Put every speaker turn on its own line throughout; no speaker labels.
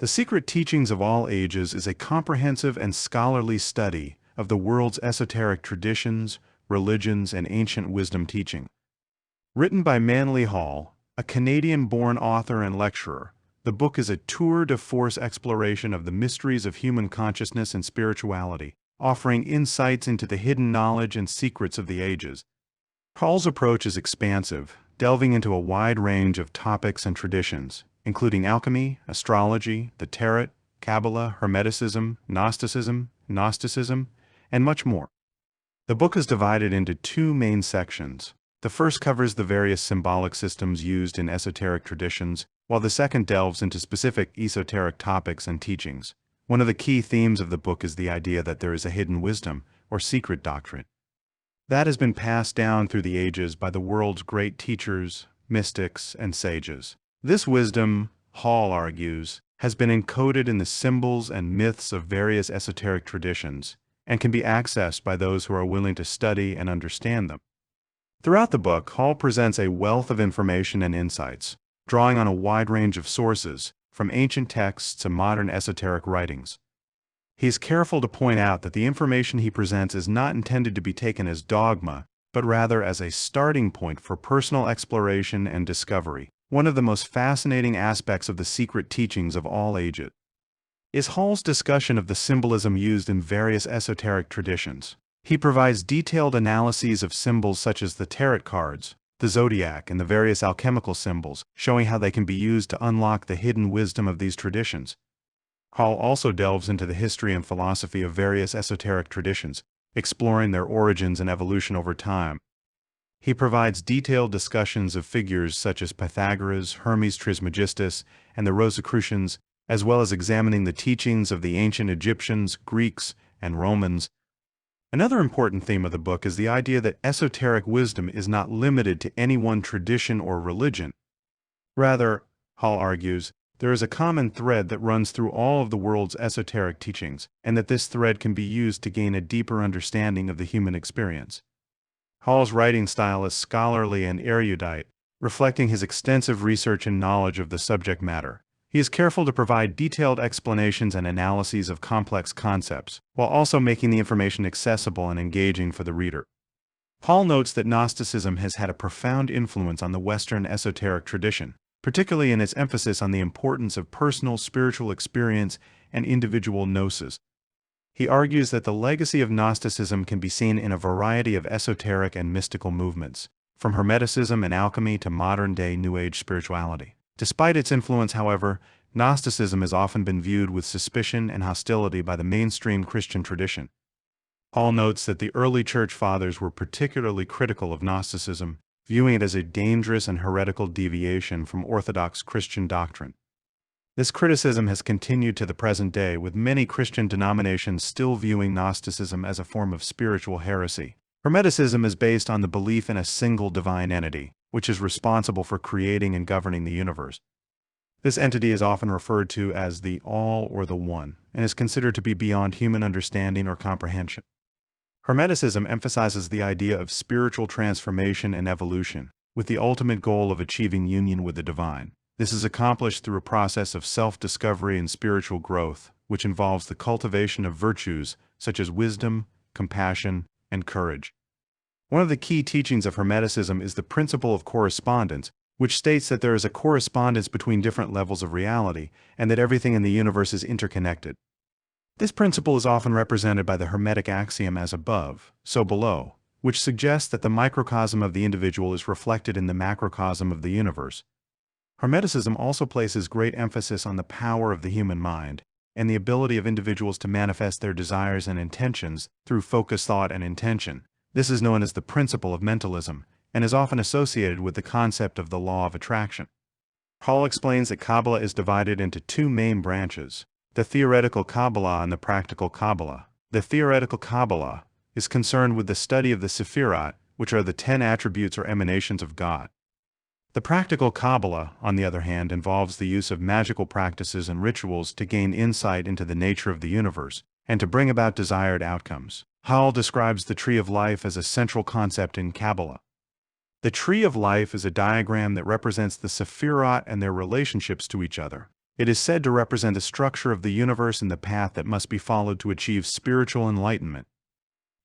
The Secret Teachings of All Ages is a comprehensive and scholarly study of the world's esoteric traditions, religions, and ancient wisdom teaching. Written by Manly Hall, a Canadian-born author and lecturer, the book is a tour de force exploration of the mysteries of human consciousness and spirituality, offering insights into the hidden knowledge and secrets of the ages. Hall's approach is expansive, delving into a wide range of topics and traditions, including alchemy, astrology, the tarot, Kabbalah, Hermeticism, Gnosticism, and much more. The book is divided into two main sections. The first covers the various symbolic systems used in esoteric traditions, while the second delves into specific esoteric topics and teachings. One of the key themes of the book is the idea that there is a hidden wisdom, or secret doctrine, that has been passed down through the ages by the world's great teachers, mystics, and sages. This wisdom, Hall argues, has been encoded in the symbols and myths of various esoteric traditions, and can be accessed by those who are willing to study and understand them. Throughout the book, Hall presents a wealth of information and insights, drawing on a wide range of sources, from ancient texts to modern esoteric writings. He is careful to point out that the information he presents is not intended to be taken as dogma, but rather as a starting point for personal exploration and discovery. One of the most fascinating aspects of the secret teachings of all ages is Hall's discussion of the symbolism used in various esoteric traditions. He provides detailed analyses of symbols such as the tarot cards, the zodiac, and the various alchemical symbols, showing how they can be used to unlock the hidden wisdom of these traditions. Hall also delves into the history and philosophy of various esoteric traditions, exploring their origins and evolution over time. He provides detailed discussions of figures such as Pythagoras, Hermes Trismegistus, and the Rosicrucians, as well as examining the teachings of the ancient Egyptians, Greeks, and Romans. Another important theme of the book is the idea that esoteric wisdom is not limited to any one tradition or religion. Rather, Hall argues, there is a common thread that runs through all of the world's esoteric teachings, and that this thread can be used to gain a deeper understanding of the human experience. Hall's writing style is scholarly and erudite, reflecting his extensive research and knowledge of the subject matter. He is careful to provide detailed explanations and analyses of complex concepts, while also making the information accessible and engaging for the reader. Hall notes that Gnosticism has had a profound influence on the Western esoteric tradition, particularly in its emphasis on the importance of personal spiritual experience and individual gnosis. He argues that the legacy of Gnosticism can be seen in a variety of esoteric and mystical movements, from Hermeticism and alchemy to modern-day New Age spirituality. Despite its influence, however, Gnosticism has often been viewed with suspicion and hostility by the mainstream Christian tradition. Hall notes that the early Church Fathers were particularly critical of Gnosticism, viewing it as a dangerous and heretical deviation from orthodox Christian doctrine. This criticism has continued to the present day, with many Christian denominations still viewing Gnosticism as a form of spiritual heresy. Hermeticism is based on the belief in a single divine entity, which is responsible for creating and governing the universe. This entity is often referred to as the All or the One, and is considered to be beyond human understanding or comprehension. Hermeticism emphasizes the idea of spiritual transformation and evolution, with the ultimate goal of achieving union with the divine. This is accomplished through a process of self-discovery and spiritual growth, which involves the cultivation of virtues such as wisdom, compassion, and courage. One of the key teachings of Hermeticism is the principle of correspondence, which states that there is a correspondence between different levels of reality, and that everything in the universe is interconnected. This principle is often represented by the Hermetic axiom as above, so below, which suggests that the microcosm of the individual is reflected in the macrocosm of the universe. Hermeticism also places great emphasis on the power of the human mind, and the ability of individuals to manifest their desires and intentions through focused thought and intention. This is known as the principle of mentalism, and is often associated with the concept of the law of attraction. Hall explains that Kabbalah is divided into two main branches, the theoretical Kabbalah and the practical Kabbalah. The theoretical Kabbalah is concerned with the study of the Sephirot, which are the 10 attributes or emanations of God. The practical Kabbalah, on the other hand, involves the use of magical practices and rituals to gain insight into the nature of the universe, and to bring about desired outcomes. Hall describes the tree of life as a central concept in Kabbalah. The tree of life is a diagram that represents the Sephirot and their relationships to each other. It is said to represent the structure of the universe and the path that must be followed to achieve spiritual enlightenment.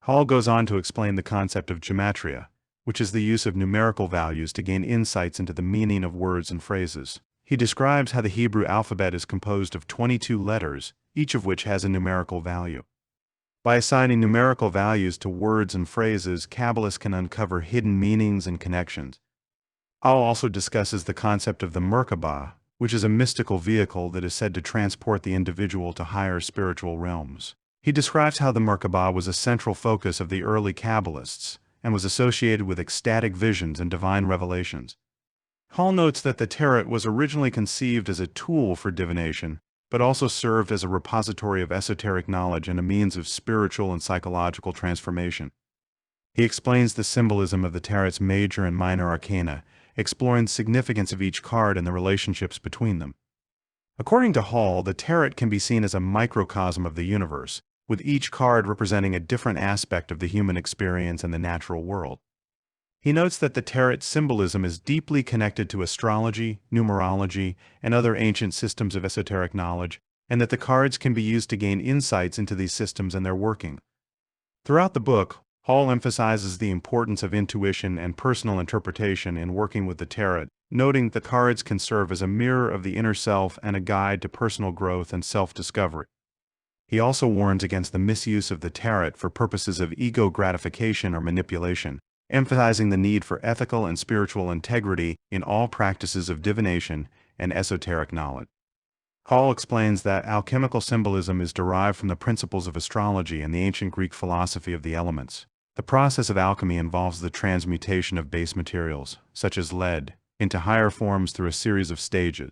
Hall goes on to explain the concept of gematria, which is the use of numerical values to gain insights into the meaning of words and phrases. He describes how the Hebrew alphabet is composed of 22 letters, each of which has a numerical value. By assigning numerical values to words and phrases, Kabbalists can uncover hidden meanings and connections. Hall also discusses the concept of the Merkabah, which is a mystical vehicle that is said to transport the individual to higher spiritual realms. He describes how the Merkabah was a central focus of the early Kabbalists and was associated with ecstatic visions and divine revelations. Hall notes that the tarot was originally conceived as a tool for divination, but also served as a repository of esoteric knowledge and a means of spiritual and psychological transformation. He explains the symbolism of the tarot's major and minor arcana, exploring the significance of each card and the relationships between them. According to Hall, the tarot can be seen as a microcosm of the universe, with each card representing a different aspect of the human experience and the natural world. He notes that the tarot symbolism is deeply connected to astrology, numerology, and other ancient systems of esoteric knowledge, and that the cards can be used to gain insights into these systems and their working. Throughout the book, Hall emphasizes the importance of intuition and personal interpretation in working with the tarot, noting that the cards can serve as a mirror of the inner self and a guide to personal growth and self-discovery. He also warns against the misuse of the tarot for purposes of ego gratification or manipulation, emphasizing the need for ethical and spiritual integrity in all practices of divination and esoteric knowledge. Hall explains that alchemical symbolism is derived from the principles of astrology and the ancient Greek philosophy of the elements. The process of alchemy involves the transmutation of base materials, such as lead, into higher forms through a series of stages.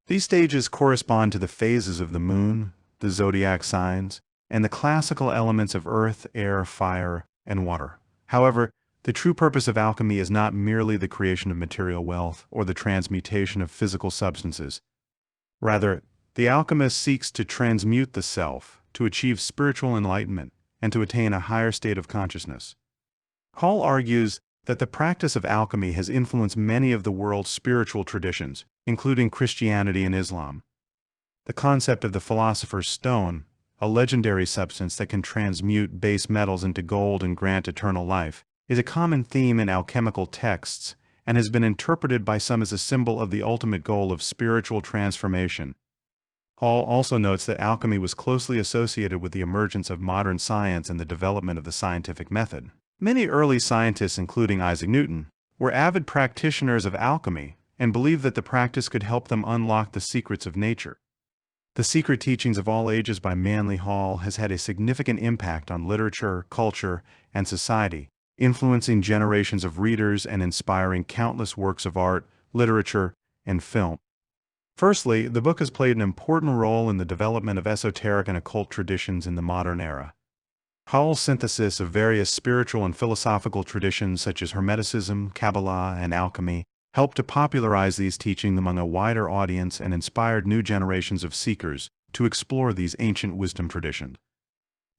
These stages correspond to the phases of the moon, the zodiac signs, and the classical elements of earth, air, fire, and water. However, the true purpose of alchemy is not merely the creation of material wealth or the transmutation of physical substances. Rather, the alchemist seeks to transmute the self, to achieve spiritual enlightenment, and to attain a higher state of consciousness. Hall argues that the practice of alchemy has influenced many of the world's spiritual traditions, including Christianity and Islam. The concept of the philosopher's stone, a legendary substance that can transmute base metals into gold and grant eternal life, is a common theme in alchemical texts and has been interpreted by some as a symbol of the ultimate goal of spiritual transformation. Hall also notes that alchemy was closely associated with the emergence of modern science and the development of the scientific method. Many early scientists, including Isaac Newton, were avid practitioners of alchemy and believed that the practice could help them unlock the secrets of nature. The Secret Teachings of All Ages by Manly Hall has had a significant impact on literature, culture, and society, influencing generations of readers and inspiring countless works of art, literature, and film. Firstly, the book has played an important role in the development of esoteric and occult traditions in the modern era. Hall's synthesis of various spiritual and philosophical traditions such as Hermeticism, Kabbalah, and Alchemy helped to popularize these teachings among a wider audience and inspired new generations of seekers to explore these ancient wisdom traditions.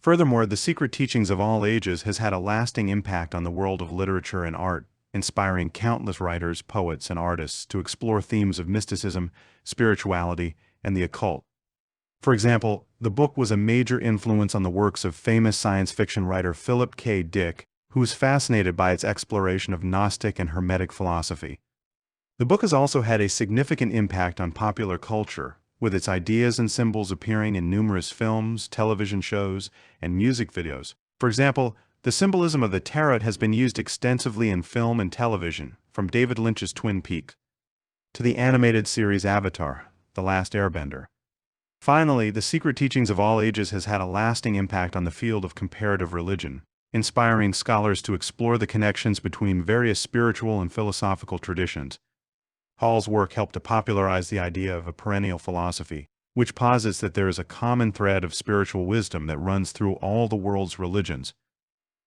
Furthermore, the Secret Teachings of All Ages has had a lasting impact on the world of literature and art, inspiring countless writers, poets, and artists to explore themes of mysticism, spirituality, and the occult. For example, the book was a major influence on the works of famous science fiction writer Philip K. Dick, who was fascinated by its exploration of Gnostic and Hermetic philosophy. The book has also had a significant impact on popular culture, with its ideas and symbols appearing in numerous films, television shows, and music videos. For example, the symbolism of the tarot has been used extensively in film and television, from David Lynch's Twin Peaks to the animated series Avatar: The Last Airbender. Finally, the Secret Teachings of All Ages has had a lasting impact on the field of comparative religion, inspiring scholars to explore the connections between various spiritual and philosophical traditions. Hall's work helped to popularize the idea of a perennial philosophy, which posits that there is a common thread of spiritual wisdom that runs through all the world's religions.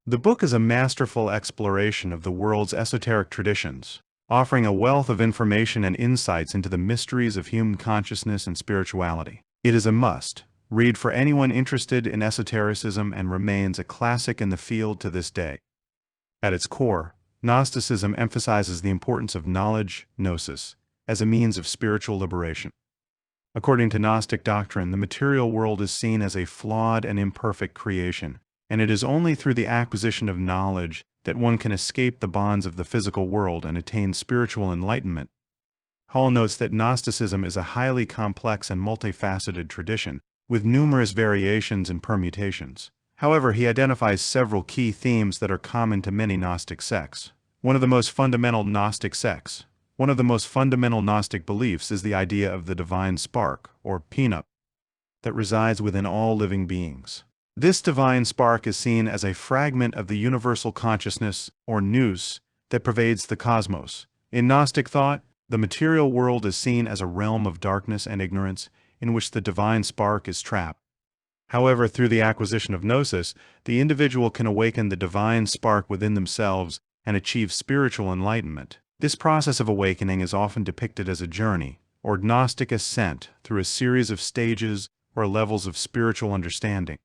The book is a masterful exploration of the world's esoteric traditions, offering a wealth of information and insights into the mysteries of human consciousness and spirituality. It is a must-read for anyone interested in esotericism and remains a classic in the field to this day. At its core, Gnosticism emphasizes the importance of knowledge, gnosis, as a means of spiritual liberation. According to Gnostic doctrine, the material world is seen as a flawed and imperfect creation, and it is only through the acquisition of knowledge that one can escape the bonds of the physical world and attain spiritual enlightenment. Hall notes that Gnosticism is a highly complex and multifaceted tradition, with numerous variations and permutations. However, he identifies several key themes that are common to many Gnostic sects. One of the most fundamental Gnostic beliefs is the idea of the divine spark, or peanut, that resides within all living beings. This divine spark is seen as a fragment of the universal consciousness, or nous, that pervades the cosmos. In Gnostic thought, the material world is seen as a realm of darkness and ignorance in which the divine spark is trapped. However, through the acquisition of gnosis, the individual can awaken the divine spark within themselves and achieve spiritual enlightenment. This process of awakening is often depicted as a journey, or Gnostic ascent, through a series of stages or levels of spiritual understanding.